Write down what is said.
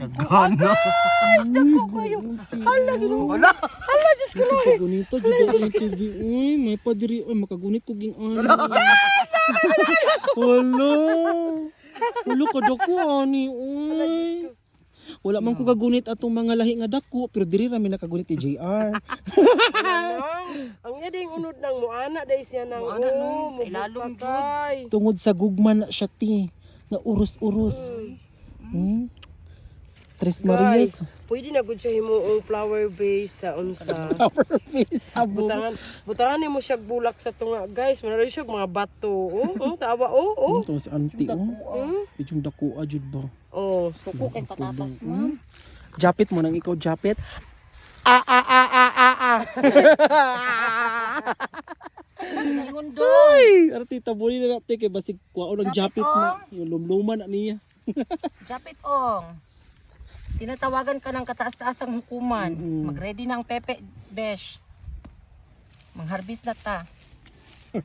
Gana. Ay, dako kayo. Hala, ginoo. Wala. Hala, Diyos ko Lord. Makagunito, juga ang TV. Uy, may padiri. Uy, makagunit ko ging ani. Wala. Wala ka dako ani. Uy. Wala man ko kagunit atong mga lahi nga dako. Pero diri rami nakagunit ni JR. Ang iya ding unod ng muana dahil siya ng Muana, no, sa ilalom, jud. Tungod sa gugman na siya ti. Na urus-urus. Tres Marias. Guys, pwede na gud siya himuong flower vase sa unsa. Butangan mo siya bulak sa tunga. Guys, manaro siya mga bato. Tawa Ito si auntie. Itong dako ajud ba? Oh, Suko kay patatas ma'am. Japit mo nang ikaw japit. Ingon do. Ay, artita buli na natin kay basig kuwao ng japit na. Yung lumluman na niya. Japit ong. Tinatawagan ka ng kataas-taasang hukuman. Mm-mm. Mag-ready ng pepe besh. Mangharbis na ta.